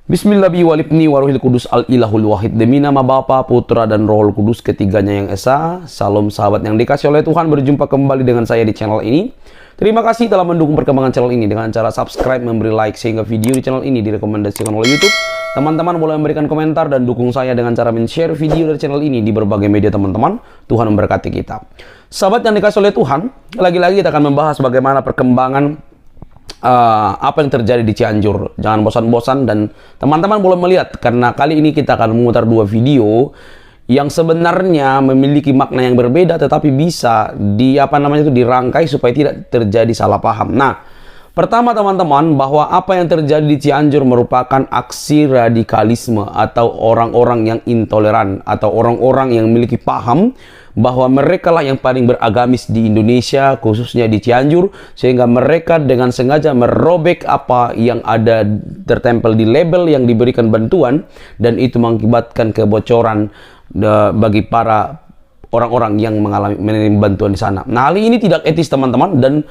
Bismillahirrahmanirrahim warohil kudus al-ilahul wahid. Demi nama Bapa, Putra, dan Rohul Kudus, ketiganya yang esa. Salam sahabat yang dikasih oleh Tuhan, berjumpa kembali dengan saya di channel ini. Terima kasih telah mendukung perkembangan channel ini dengan cara subscribe, memberi like, sehingga video di channel ini direkomendasikan oleh YouTube. Teman-teman boleh memberikan komentar dan dukung saya dengan cara men-share video dari channel ini di berbagai media teman-teman. Tuhan memberkati kita. Sahabat yang dikasih oleh Tuhan, lagi-lagi kita akan membahas bagaimana perkembangan apa yang terjadi di Cianjur. Jangan bosan-bosan dan teman-teman boleh melihat, karena kali ini kita akan memutar dua video yang sebenarnya memiliki makna yang berbeda, tetapi bisa dirangkai supaya tidak terjadi salah paham. Nah, pertama teman-teman, bahwa apa yang terjadi di Cianjur merupakan aksi radikalisme atau orang-orang yang intoleran atau orang-orang yang memiliki paham bahwa mereka lah yang paling beragamis di Indonesia, khususnya di Cianjur, sehingga mereka dengan sengaja merobek apa yang ada tertempel di label yang diberikan bantuan, dan itu mengakibatkan kebocoran bagi para orang-orang yang menerima bantuan di sana. Nah, hal ini tidak etis teman-teman, dan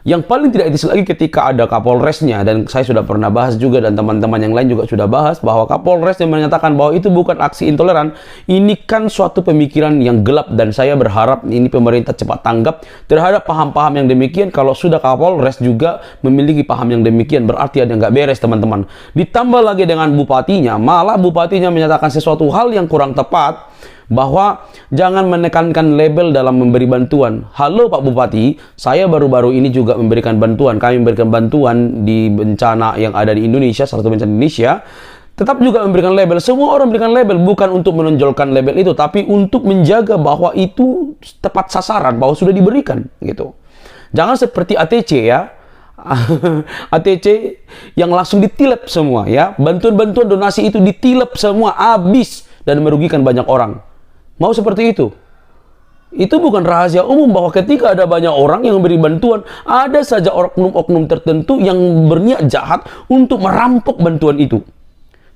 yang paling tidak etis lagi ketika ada Kapolresnya, dan saya sudah pernah bahas juga dan teman-teman yang lain juga sudah bahas bahwa Kapolres yang menyatakan bahwa itu bukan aksi intoleran. Ini kan suatu pemikiran yang gelap, dan saya berharap ini pemerintah cepat tanggap terhadap paham-paham yang demikian. Kalau sudah Kapolres juga memiliki paham yang demikian, berarti ada yang nggak beres teman-teman. Ditambah lagi dengan bupatinya, malah bupatinya menyatakan sesuatu hal yang kurang tepat, bahwa jangan menekankan label dalam memberi bantuan. Halo Pak Bupati, saya baru-baru ini juga memberikan bantuan. Kami memberikan bantuan di bencana yang ada di Indonesia, salah satu bencana di Indonesia. Tetap juga memberikan label. Semua orang memberikan label, bukan untuk menonjolkan label itu, tapi untuk menjaga bahwa itu tepat sasaran, bahwa sudah diberikan gitu. Jangan seperti ATC ya. ATC yang langsung ditilep semua ya. Bantuan-bantuan donasi itu ditilep semua, habis, dan merugikan banyak orang. Mau seperti itu? Itu bukan rahasia umum bahwa ketika ada banyak orang yang memberi bantuan, ada saja oknum-oknum tertentu yang berniat jahat untuk merampok bantuan itu.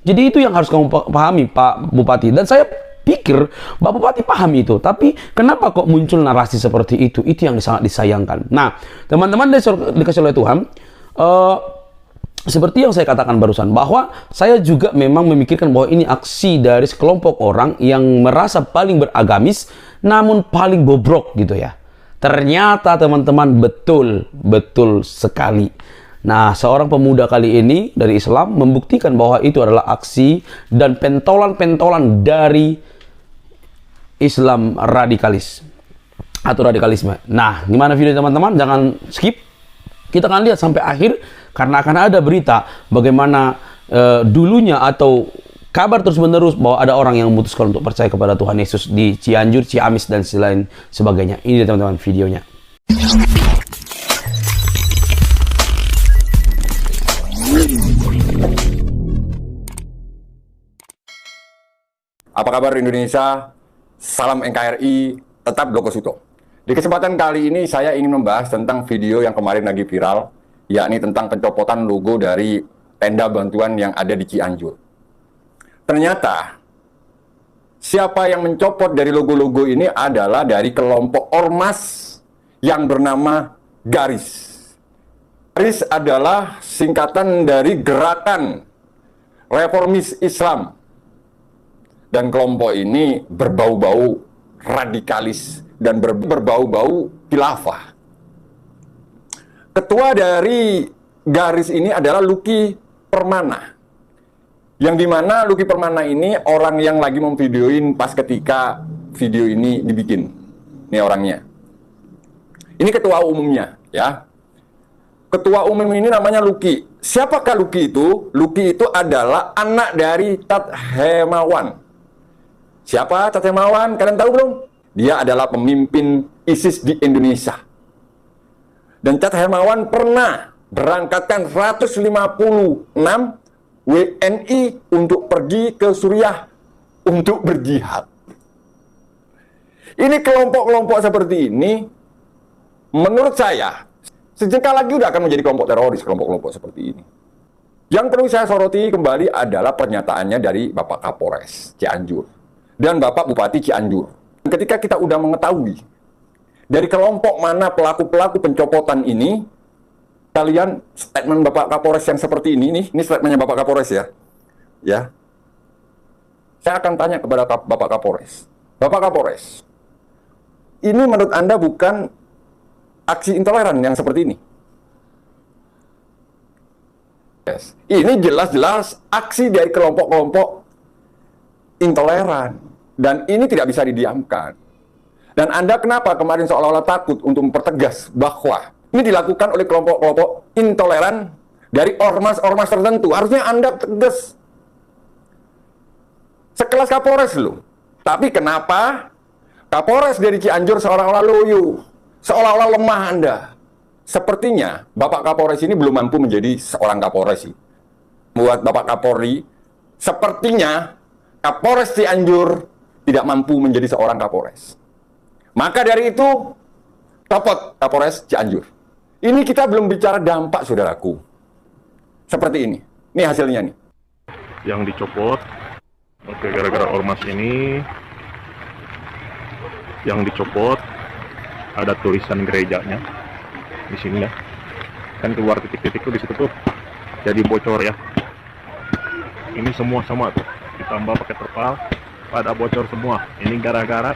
Jadi itu yang harus kamu pahami Pak Bupati. Dan saya pikir Pak Bupati paham itu. Tapi kenapa kok muncul narasi seperti itu? Itu yang sangat disayangkan. Nah, teman-teman dikasih oleh Tuhan, seperti yang saya katakan barusan, bahwa saya juga memang memikirkan bahwa ini aksi dari sekelompok orang yang merasa paling beragamis, namun paling bobrok gitu ya. Ternyata teman-teman betul sekali. Nah, seorang pemuda kali ini dari Islam membuktikan bahwa itu adalah aksi dan pentolan-pentolan dari Islam radikalis atau radikalisme. Nah, gimana video teman-teman? Jangan skip. Kita akan lihat sampai akhir, karena akan ada berita bagaimana dulunya atau kabar terus-menerus bahwa ada orang yang memutuskan untuk percaya kepada Tuhan Yesus di Cianjur, Ciamis, dan lain sebagainya. Ini teman-teman videonya. Apa kabar Indonesia? Salam NKRI, tetap Bloko Suto. Di kesempatan kali ini saya ingin membahas tentang video yang kemarin lagi viral, yakni tentang pencopotan logo dari tenda bantuan yang ada di Cianjur. Ternyata siapa yang mencopot dari logo-logo ini adalah dari kelompok ormas yang bernama Garis. Garis adalah singkatan dari Gerakan Reformis Islam. Dan kelompok ini berbau-bau radikalis dan berbau-bau khilafah. Ketua dari Garis ini adalah Lucky Permana. Yang dimana Lucky Permana ini orang yang lagi memvideoin pas ketika video ini dibikin. Ini orangnya. Ini ketua umumnya ya. Ketua umum ini namanya Lucky. Siapakah Lucky itu? Lucky itu adalah anak dari Tat Hemawan. Siapa Tat Hemawan? Kalian tahu belum? Dia adalah pemimpin ISIS di Indonesia. Dan Tat Hemawan pernah berangkatkan 156 WNI untuk pergi ke Suriah untuk berjihad. Ini kelompok-kelompok seperti ini, menurut saya, sejengkal lagi udah akan menjadi kelompok teroris, kelompok-kelompok seperti ini. Yang perlu saya soroti kembali adalah pernyataannya dari Bapak Kapolres Cianjur dan Bapak Bupati Cianjur. Ketika kita udah mengetahui dari kelompok mana pelaku-pelaku pencopotan ini, kalian statement Bapak Kapolres yang seperti ini statementnya Bapak Kapolres ya. ya, saya akan tanya kepada Bapak Kapolres. Bapak Kapolres, ini menurut Anda bukan aksi intoleran yang seperti ini? Yes. Ini jelas-jelas aksi dari kelompok-kelompok intoleran. Dan ini tidak bisa didiamkan. Dan Anda kenapa kemarin seolah-olah takut untuk mempertegas bahwa ini dilakukan oleh kelompok-kelompok intoleran dari ormas-ormas tertentu? Harusnya Anda tegas. Sekelas Kapolres loh. Tapi kenapa Kapolres dari Cianjur seolah-olah loyo, seolah-olah lemah Anda? Sepertinya Bapak Kapolres ini belum mampu menjadi seorang Kapolres sih. Buat Bapak Kapolri, sepertinya Kapolres Cianjur tidak mampu menjadi seorang Kapolres. Maka dari itu, copot Kapolres Cianjur. Ini kita belum bicara dampak, saudaraku. Seperti ini. Ini hasilnya nih. Yang dicopot, oke, gara-gara ormas ini, yang dicopot ada tulisan gerejanya di sini ya. Kan keluar titik-titik tuh di situ tuh, jadi bocor ya. Ini semua sama tuh, ditambah pakai terpal, pada bocor semua. Ini gara-gara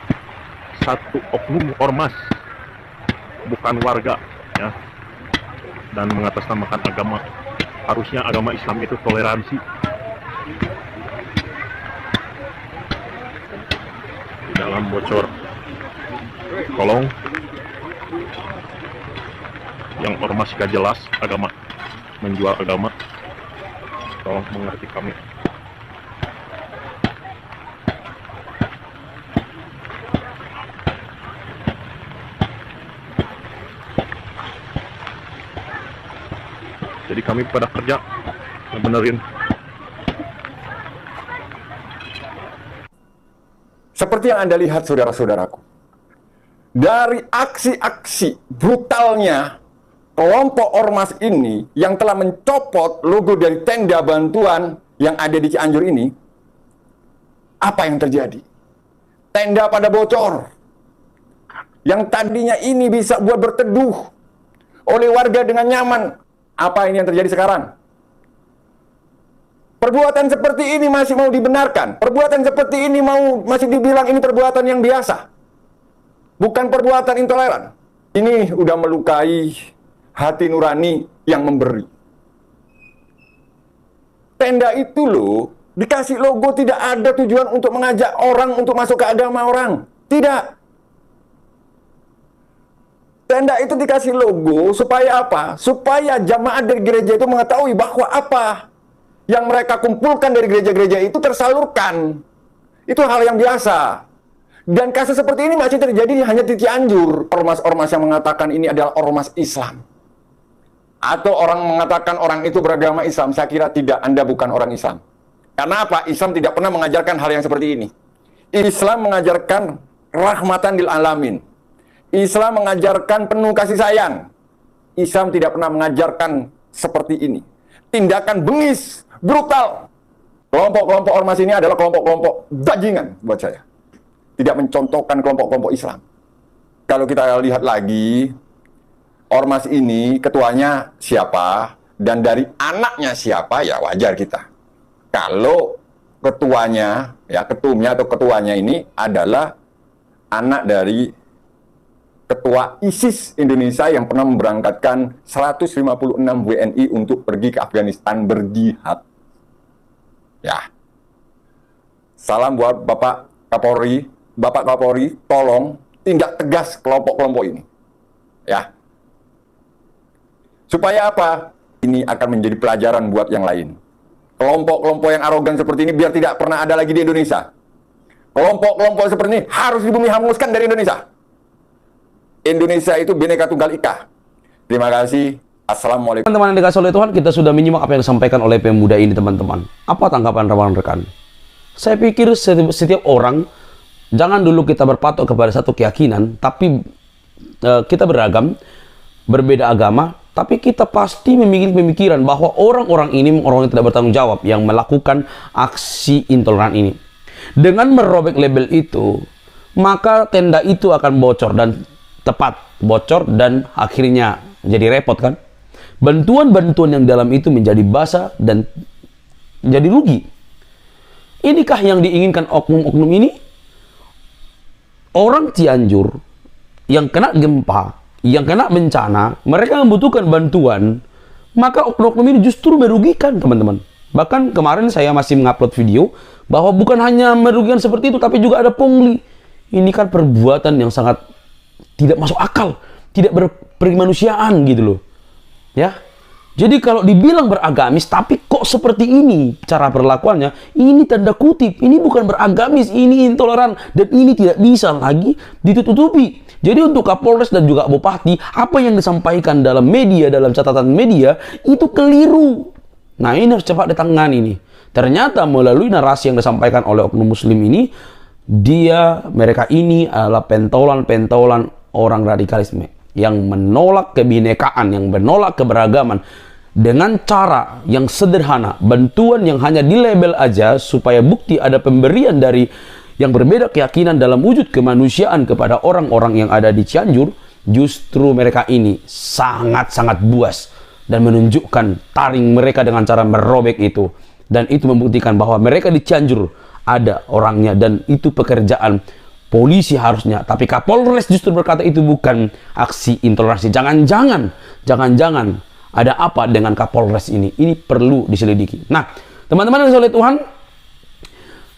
satu oknum ormas, bukan warga ya, dan mengatasnamakan agama. Harusnya agama Islam itu toleransi. Di dalam bocor kolong yang ormas gak jelas agama, menjual agama. Tolong mengerti kami. Jadi kami pada kerja benerin. Seperti yang Anda lihat, saudara-saudaraku, dari aksi-aksi brutalnya kelompok ormas ini yang telah mencopot logo dari tenda bantuan yang ada di Cianjur ini, apa yang terjadi? Tenda pada bocor. Yang tadinya ini bisa buat berteduh oleh warga dengan nyaman. Apa ini yang terjadi sekarang? Perbuatan seperti ini masih mau dibenarkan. Perbuatan seperti ini masih dibilang ini perbuatan yang biasa. Bukan perbuatan intoleran. Ini udah melukai hati nurani yang memberi. Tenda itu loh, dikasih logo tidak ada tujuan untuk mengajak orang untuk masuk ke agama orang. Tidak. Tenda itu dikasih logo supaya apa? Supaya jamaah dari gereja itu mengetahui bahwa apa yang mereka kumpulkan dari gereja-gereja itu tersalurkan. Itu hal yang biasa. Dan kasus seperti ini masih terjadi hanya di Cianjur. Ormas-ormas yang mengatakan ini adalah ormas Islam. Atau orang mengatakan orang itu beragama Islam. Saya kira tidak, Anda bukan orang Islam. Karena apa? Islam tidak pernah mengajarkan hal yang seperti ini. Islam mengajarkan rahmatan lil alamin. Islam mengajarkan penuh kasih sayang. Islam tidak pernah mengajarkan seperti ini. Tindakan bengis, brutal. Kelompok-kelompok ormas ini adalah kelompok-kelompok bajingan buat saya. Tidak mencontohkan kelompok-kelompok Islam. Kalau kita lihat lagi, ormas ini ketuanya siapa, dan dari anaknya siapa, ya wajar kita. Kalau ketuanya, ya ketumnya atau ketuanya ini adalah anak dari Ketua ISIS Indonesia yang pernah memberangkatkan 156 WNI untuk pergi ke Afghanistan berjihad. Ya. Salam buat Bapak Kapolri. Bapak Kapolri, tolong tindak tegas kelompok-kelompok ini. Ya. Supaya apa? Ini akan menjadi pelajaran buat yang lain. Kelompok-kelompok yang arogan seperti ini biar tidak pernah ada lagi di Indonesia. Kelompok-kelompok seperti ini harus dibumi hanguskan dari Indonesia. Indonesia itu Bhinneka Tunggal Ika. Terima kasih. Assalamualaikum. Teman-teman yang dikasih oleh Tuhan, kita sudah menyimak apa yang disampaikan oleh pemuda ini, teman-teman. Apa tanggapan rekan-rekan? Saya pikir setiap orang, jangan dulu kita berpatok kepada satu keyakinan, tapi kita beragam, berbeda agama, tapi kita pasti memiliki pemikiran bahwa orang-orang ini orang yang tidak bertanggung jawab yang melakukan aksi intoleran ini. Dengan merobek label itu, maka tenda itu akan bocor dan tepat bocor dan akhirnya jadi repot kan. Bantuan-bantuan yang dalam itu menjadi basah dan jadi rugi. Inikah yang diinginkan oknum-oknum ini? Orang Cianjur yang kena gempa, yang kena bencana, mereka membutuhkan bantuan, maka oknum-oknum ini justru merugikan, teman-teman. Bahkan kemarin saya masih mengupload video bahwa bukan hanya merugikan seperti itu, tapi juga ada pungli. Ini kan perbuatan yang sangat tidak masuk akal, tidak berkemanusiaan gitu loh. Ya. Jadi kalau dibilang beragamis, tapi kok seperti ini cara perlakuannya, ini tanda kutip, ini bukan beragamis, ini intoleran, dan ini tidak bisa lagi ditutupi. Jadi untuk Kapolres dan juga Bupati, apa yang disampaikan dalam media, dalam catatan media, itu keliru. Nah, ini harus cepat ditangani nih. Ternyata melalui narasi yang disampaikan oleh oknum muslim ini, mereka ini adalah pentolan-pentolan orang radikalisme yang menolak kebinekaan, yang menolak keberagaman dengan cara yang sederhana, bantuan yang hanya di label aja supaya bukti ada pemberian dari yang berbeda keyakinan dalam wujud kemanusiaan kepada orang-orang yang ada di Cianjur. Justru mereka ini sangat-sangat buas dan menunjukkan taring mereka dengan cara merobek itu, dan itu membuktikan bahwa mereka di Cianjur ada orangnya dan itu pekerjaan polisi harusnya. Tapi Kapolres justru berkata itu bukan aksi intoleransi. Jangan-jangan ada apa dengan Kapolres ini? Ini perlu diselidiki. Nah, teman-teman yang soleh Tuhan,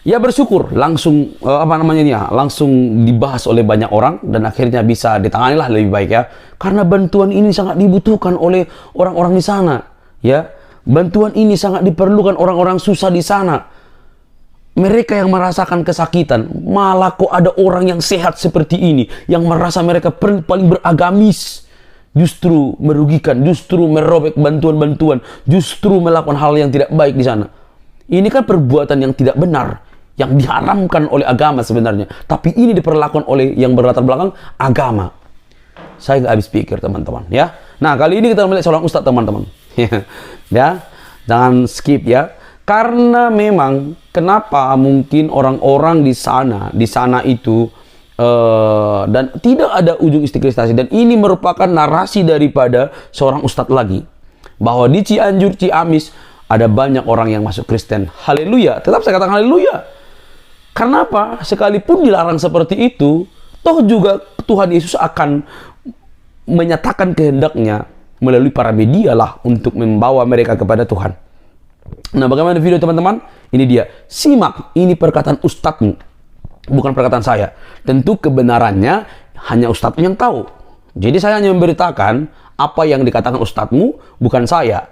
ya bersyukur langsung langsung dibahas oleh banyak orang dan akhirnya bisa ditangani lah lebih baik ya. Karena bantuan ini sangat dibutuhkan oleh orang-orang di sana, ya. Bantuan ini sangat diperlukan orang-orang susah di sana. Mereka yang merasakan kesakitan, malah kok ada orang yang sehat seperti ini, yang merasa mereka paling beragamis, justru merugikan, justru merobek bantuan-bantuan, justru melakukan hal yang tidak baik di sana. Ini kan perbuatan yang tidak benar, yang diharamkan oleh agama sebenarnya. Tapi ini diperlakukan oleh yang berlatar belakang agama. Saya nggak habis pikir, teman-teman. Ya. Nah, kali ini kita melihat seorang ustadz, teman-teman. Ya, jangan skip ya. Karena memang kenapa mungkin orang-orang di sana itu dan tidak ada ujung istiqlistasi, dan ini merupakan narasi daripada seorang ustadz lagi bahwa di Cianjur, Ciamis ada banyak orang yang masuk Kristen. Haleluya, tetap saya katakan haleluya. Karena apa? Sekalipun dilarang seperti itu, toh juga Tuhan Yesus akan menyatakan kehendaknya melalui para media lah untuk membawa mereka kepada Tuhan. Nah, bagaimana video teman-teman? Ini dia. Simak, ini perkataan ustadzmu, bukan perkataan saya. Tentu kebenarannya hanya ustadzmu yang tahu. Jadi saya hanya memberitakan apa yang dikatakan ustadzmu, bukan saya.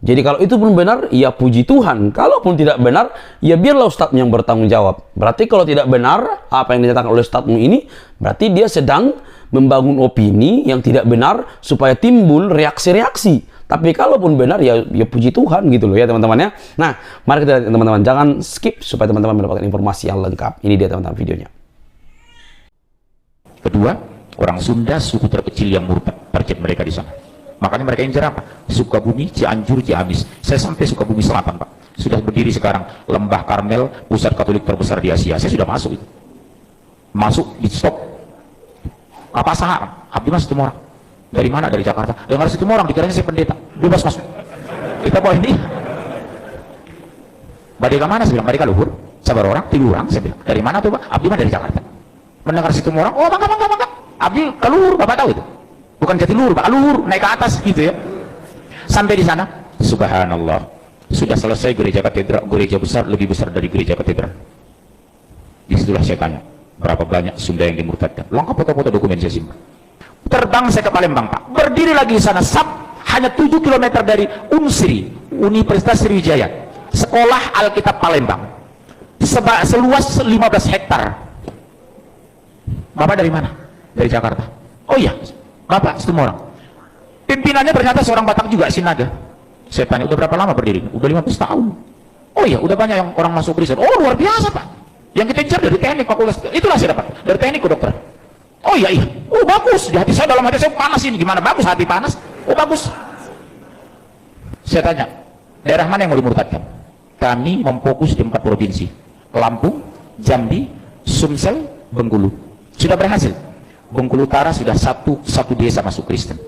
Jadi kalau itu pun benar, ya puji Tuhan. Kalaupun tidak benar, ya biarlah ustadzmu yang bertanggung jawab. Berarti kalau tidak benar, apa yang dinyatakan oleh ustadzmu ini, berarti dia sedang membangun opini yang tidak benar supaya timbul reaksi-reaksi. Tapi kalaupun benar, ya puji Tuhan gitu loh ya teman-teman ya. Nah, mari kita lihat teman-teman, jangan skip supaya teman-teman mendapatkan informasi yang lengkap. Ini dia teman-teman videonya. Kedua, orang Sunda suku terkecil yang murtad, target mereka di sana. Makanya mereka incar apa? Sukabumi, Cianjur, Ciamis. Saya sampai Sukabumi Selatan, Pak. Sudah berdiri sekarang Lembah Karmel, pusat Katolik terbesar di Asia. Saya sudah masuk itu. Masuk di stop. Apa saham? Abdi Mas Tumorang. Dari mana? Dari Jakarta. Dengar situ orang, dikiranya saya pendeta. Bebas masuk. Kita boleh ini. Badeka mana? Saya bilang, Badeka Luhur. Sabar orang, tidur orang. Saya bilang, dari mana tuh Pak? Abdi mah dari Jakarta. Mendengar situ orang, oh mangga. Abdi ke Luhur, Bapak tahu itu. Bukan Jatiluhur, Pak, Luhur, naik ke atas gitu ya. Sampai di sana, subhanallah. Sudah selesai gereja katedral, gereja besar, lebih besar dari gereja katedral. Disitulah saya tanya, berapa banyak Sunda yang dimurtadkan? Lengkap foto-foto dokumen saya simpan. Terbang saya ke Palembang, Pak. Berdiri lagi di sana, hanya 7 km dari UNSRI, Universitas Sriwijaya, Sekolah Alkitab Palembang. Seluas 15 hektar. Bapak dari mana? Dari Jakarta. Oh iya, Bapak Setumorang. Pimpinannya ternyata seorang Batak juga, Sinaga. Saya tanya, udah berapa lama berdiri? Udah 15 tahun. Oh iya, udah banyak yang orang masuk Kristen. Oh luar biasa Pak. Yang kita incar dari teknik fakultas, itulah saya dapat. Dari teknik ke dokter. Oh iya, oh bagus, di hati saya, dalam hati saya panas ini, gimana bagus, hati panas, oh bagus. Saya tanya, daerah mana yang mau dimurtadkan? Kami memfokus di 4 provinsi, Lampung, Jambi, Sumsel, Bengkulu. Sudah berhasil. Bengkulu Utara sudah satu desa masuk Kristen.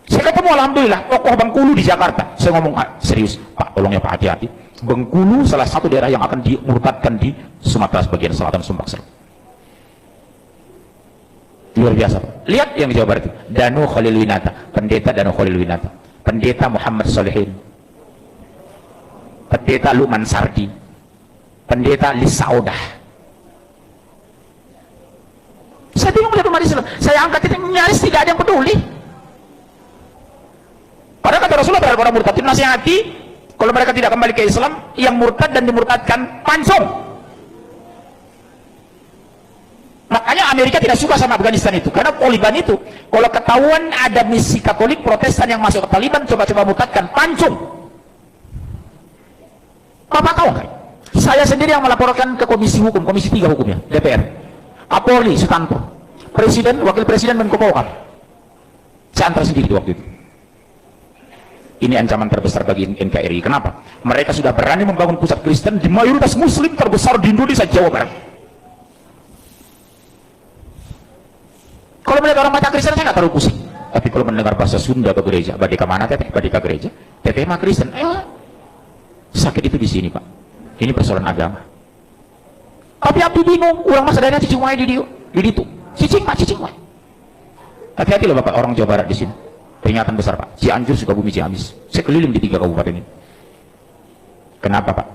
Saya ketemu alhamdulillah, tokoh Bengkulu di Jakarta. Saya ngomong serius, Pak, tolong ya Pak, hati-hati. Bengkulu salah satu daerah yang akan dimurtadkan di Sumatera bagian selatan, Sumbaksel. Luar biasa, Pak. Lihat yang di Jawa Barat itu, Danu Khalil Winata, pendeta Danu Khalil Winata, pendeta Muhammad Solehin, pendeta Luman Sardi, pendeta Lisaudah. Saya bingung lihat umat Islam, saya angkat ini nyaris tidak ada yang peduli. Padahal kata Rasulullah terhadap orang murtad, nasihati, kalau mereka tidak kembali ke Islam, yang murtad dan dimurtadkan pancung. Makanya Amerika tidak suka sama Afghanistan itu, karena Taliban itu, kalau ketahuan ada misi Katolik Protestan yang masuk ke Taliban, coba-coba murtadkan, pancung. Bapak tahu nggak? Saya sendiri yang melaporkan ke Komisi Hukum, Komisi 3 Hukumnya, DPR. Kapolri Sutanto, Presiden, Wakil Presiden, Menko Polhukam. Saya antar sendiri di waktu itu. Ini ancaman terbesar bagi NKRI. Kenapa? Mereka sudah berani membangun pusat Kristen di mayoritas Muslim terbesar di Indonesia, Jawa Barat. Kalau melihat orang baca Kristen, saya nggak terlalu pusing. Tapi kalau mendengar bahasa Sunda ke gereja, badika mana teteh? Badika gereja, teteh mah Kristen. Sakit itu di sini, Pak. Ini persoalan agama. Tapi Abdi bingung, orang masa dana cicing wae di itu. Cicing Pak, cicing wae. Hati-hati loh Bapak, orang Jawa Barat di sini. Peringatan besar Pak, Cianjur, Sukabumi, Ciamis. Saya keliling di 3 kabupaten ini. Kenapa Pak?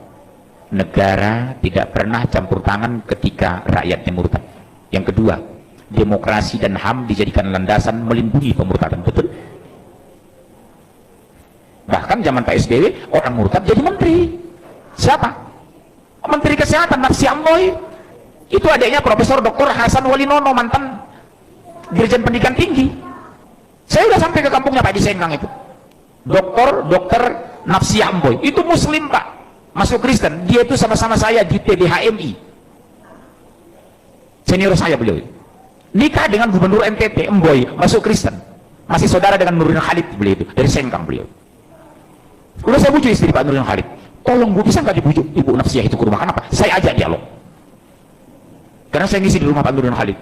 Negara tidak pernah campur tangan ketika rakyatnya murtad. Yang kedua, demokrasi dan HAM dijadikan landasan melindungi pemurtadan. Betul? Bahkan zaman Pak SBY, orang murtad jadi menteri. Siapa? Menteri Kesehatan, Nafsi Amboy. Itu adiknya Profesor Dr. Hasan Walinono, mantan Dirjen Pendidikan Tinggi. Saya udah sampai ke kampungnya Pak di Sengkang itu. Dokter Nafsi Amboy. Itu Muslim Pak, masuk Kristen. Dia itu sama-sama saya di TBHMI. Senior saya beliau. Nikah dengan Gubernur NTT, Emboy, masuk Kristen. Masih saudara dengan Nurdin Khalid beliau itu, dari Sengkang beliau. Udah saya bujuk istri Pak Nurdin Khalid. Tolong Bu, bisa nggak dibujuk Ibu Nafsiyah itu ke rumah? Kenapa? Saya ajak dialog. Karena saya ngisi di rumah Pak Nurdin Khalid.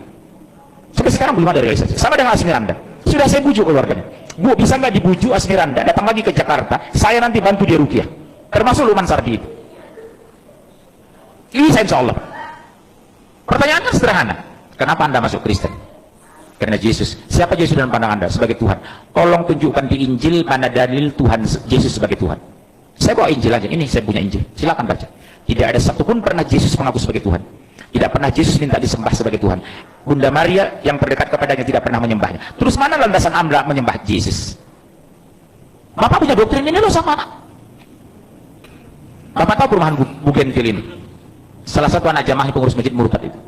Sampai sekarang belum ada realisasi. Sama dengan Asmiranda. Sudah saya bujuk keluarganya. Bu, bisa nggak dibujuk Asmiranda datang lagi ke Jakarta? Saya nanti bantu dia ruqyah. Termasuk Luman Sardi itu. Ini saya insya Allah. Pertanyaannya sederhana. Kenapa Anda masuk Kristen? Karena Yesus. Siapa Yesus dalam pandang Anda? Sebagai Tuhan. Tolong tunjukkan di Injil mana dalil Tuhan Yesus sebagai Tuhan. Saya bawa Injil aja. Ini saya punya Injil. Silakan baca. Tidak ada satupun pernah Yesus mengaku sebagai Tuhan. Tidak pernah Yesus minta disembah sebagai Tuhan. Bunda Maria yang terdekat kepadanya tidak pernah menyembahnya. Terus mana landasan Anda menyembah Yesus? Bapak punya doktrin ini loh sama anak. Bapak tahu perumahan Bugenville ini? Salah satu anak jamaah pengurus masjid murtad itu.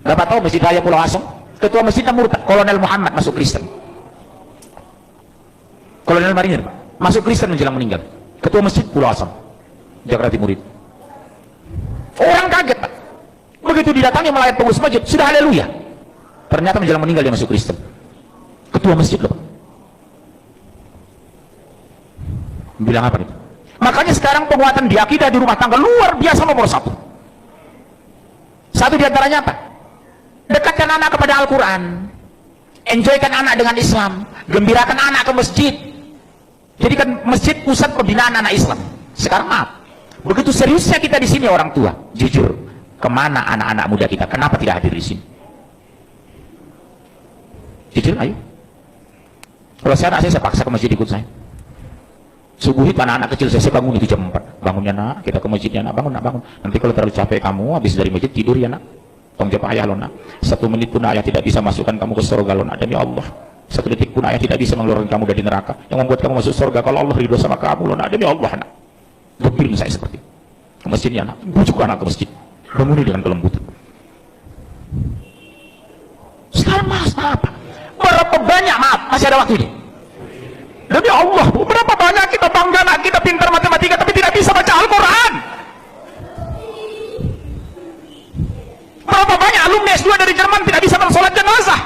Bapak tahu Masjid Raya Pulau Asong? Ketua masjidnya murtad, Kolonel Muhammad masuk Kristen. Kolonel Marinir Pak, masuk Kristen menjelang meninggal. Ketua masjid Pulau Asong, Jakarta Timur itu. Orang kaget Pak. Begitu didatangi melayat pengurus masjid, sudah haleluya. Ternyata menjelang meninggal dia masuk Kristen. Ketua masjid loh Pak. Bilang apa nih? Makanya sekarang penguatan di akidah di rumah tangga luar biasa nomor 1. Satu diantaranya apa? Dekatkan anak kepada Al-Quran, enjoykan anak dengan Islam, gembirakan anak ke masjid, jadikan masjid pusat pembinaan anak Islam. Sekarang maaf, begitu seriusnya kita di sini orang tua, jujur, kemana anak-anak muda kita? Kenapa tidak hadir di sini? Jujur, ayo. Kalau saya anak saya paksa ke masjid ikut saya. Subuh itu anak-anak kecil saya bangun itu jam 4. Bangunnya nak, kita ke masjidnya nak, bangun nak, bangun. Nanti kalau terlalu capek kamu, habis dari masjid tidur ya nak. Tolong jawab ayah lo nak. 1 menit pun ayah tidak bisa masukkan kamu ke surga lo nak. Demi Allah. 1 detik pun ayah tidak bisa mengeluarkan kamu dari neraka. Yang membuat kamu masuk surga kalau Allah ridho sama kamu lo nak. Demi Allah nak. Gembir saya seperti itu. Ke masjidnya nak. Bujuk anak ke masjid. Banguni dengan kelembutan. Sekarang mas, apa? Berapa banyak maaf masih ada waktu ini. Demi Allah, berapa banyak kita bangga anak kita pintar matematika tapi tidak bisa baca Al-Quran. Berapa banyak alumni S2 dari Jerman tidak bisa bersolat jenazah.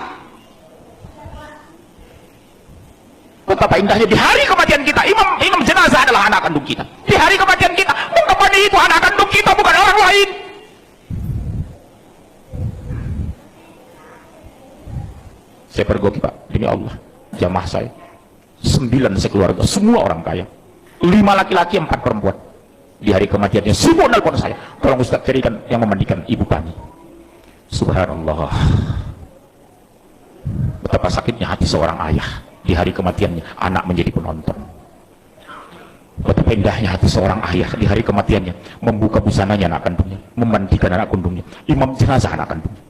Betapa indahnya di hari kematian kita, imam jenazah adalah anak kandung kita. Di hari kematian kita, ungkapan itu anak kandung kita bukan orang lain. Saya pergoki Pak, demi Allah. saya. 9 sekeluarga, semua orang kaya. 5 laki-laki, 4 perempuan. Di hari kematiannya, semua nelpon saya. Tolong Ustaz carikan yang memandikan ibu kami. Subhanallah. Betapa sakitnya hati seorang ayah. Di hari kematiannya, anak menjadi penonton. Betapa indahnya hati seorang ayah. Di hari kematiannya, membuka busananya anak kandungnya, memandikan anak kandungnya, imam jenazah anak kandungnya.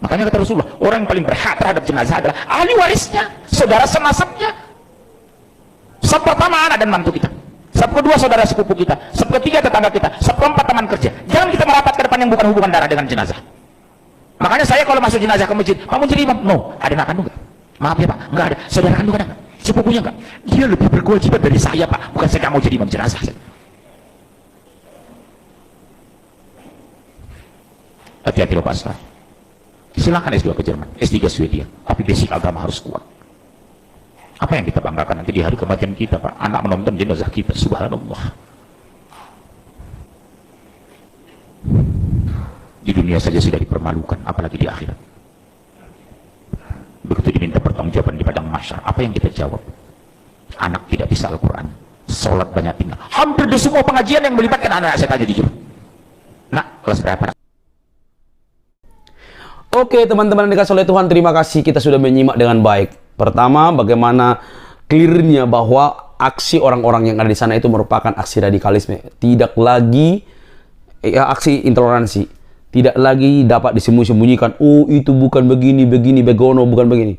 Makanya kata Rasulullah, orang yang paling berhak terhadap jenazah adalah ahli warisnya, saudara senasabnya. Sab pertama anak dan mantu kita, sab kedua saudara sepupu kita, sab ketiga tetangga kita, sab keempat teman kerja. Jangan kita merapat ke depan yang bukan hubungan darah dengan jenazah. Makanya saya kalau masuk jenazah ke masjid, Pak mau jadi imam? No. Ada anak kandung nggak? Maaf ya Pak, nggak ada. Saudara kandung ada nggak? Sepupunya nggak? Dia lebih berkewajiban dari saya Pak, bukan saya mau jadi imam jenazah. Hati-hati loh Pak Aslan. Silakan S2 ke Jerman, S3 Swedia, tapi basic agama harus kuat. Apa yang kita banggakan nanti di hari kematian kita Pak? Anak menonton jenazah kita, subhanallah. Di dunia saja sudah dipermalukan, apalagi di akhirat. Begitu diminta pertanggungjawaban di padang mahsyar, apa yang kita jawab? Anak tidak bisa Al-Quran, sholat banyak tinggal. Hampir di semua pengajian yang melibatkan anak, saya tanya jujur. Nak, kelas berapa? Oke teman-teman yang dikasih oleh Tuhan, terima kasih kita sudah menyimak dengan baik. Pertama, bagaimana clearnya bahwa aksi orang-orang yang ada di sana itu merupakan aksi radikalisme. Tidak lagi aksi intoleransi. Tidak lagi dapat disembunyikan. Oh itu bukan begini, begono, bukan begini.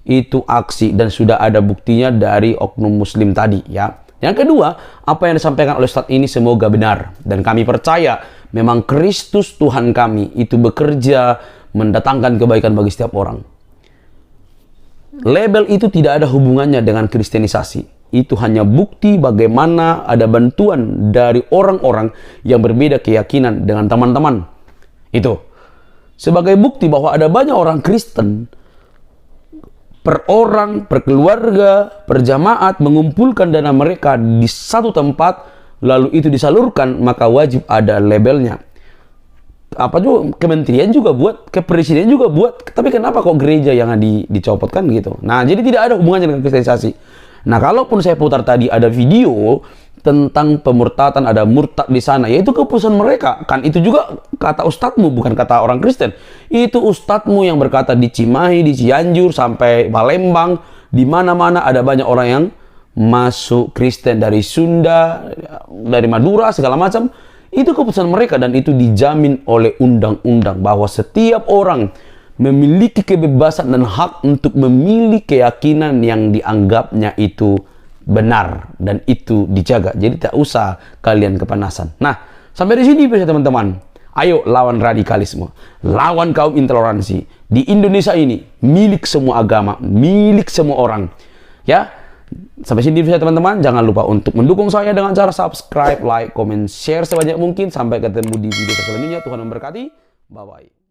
Itu aksi dan sudah ada buktinya dari oknum muslim tadi ya. Yang kedua, apa yang disampaikan oleh Ustadz ini semoga benar. Dan kami percaya memang Kristus Tuhan kami itu bekerja mendatangkan kebaikan bagi setiap orang. Label itu tidak ada hubungannya dengan kristenisasi. Itu hanya bukti bagaimana ada bantuan dari orang-orang yang berbeda keyakinan dengan teman-teman. Itu sebagai bukti bahwa ada banyak orang Kristen per orang, per keluarga, per jamaat mengumpulkan dana mereka di satu tempat, lalu itu disalurkan, maka wajib ada labelnya. Apa juga kementerian juga buat, kepresiden juga buat, tapi kenapa kok gereja yang dicopotkan gitu? Nah, jadi tidak ada hubungannya dengan kristenisasi. Nah, kalaupun saya putar tadi ada video tentang pemurtatan, ada murtad di sana, yaitu keputusan mereka. Kan itu juga kata ustadzmu, bukan kata orang Kristen. Itu ustadzmu yang berkata di Cimahi, di Cianjur, sampai Palembang, di mana-mana ada banyak orang yang masuk Kristen dari Sunda, dari Madura, segala macam. Itu keputusan mereka dan itu dijamin oleh undang-undang bahwa setiap orang memiliki kebebasan dan hak untuk memilih keyakinan yang dianggapnya itu benar dan itu dijaga. Jadi tak usah kalian kepanasan. Nah, sampai di sini bisa teman-teman. Ayo lawan radikalisme, lawan kaum intoleransi. Di Indonesia ini milik semua agama, milik semua orang. Ya. Sampai sini bisa teman-teman. Jangan lupa untuk mendukung saya dengan cara subscribe, like, comment, share sebanyak mungkin. Sampai ketemu di video selanjutnya. Tuhan memberkati. Bye-bye.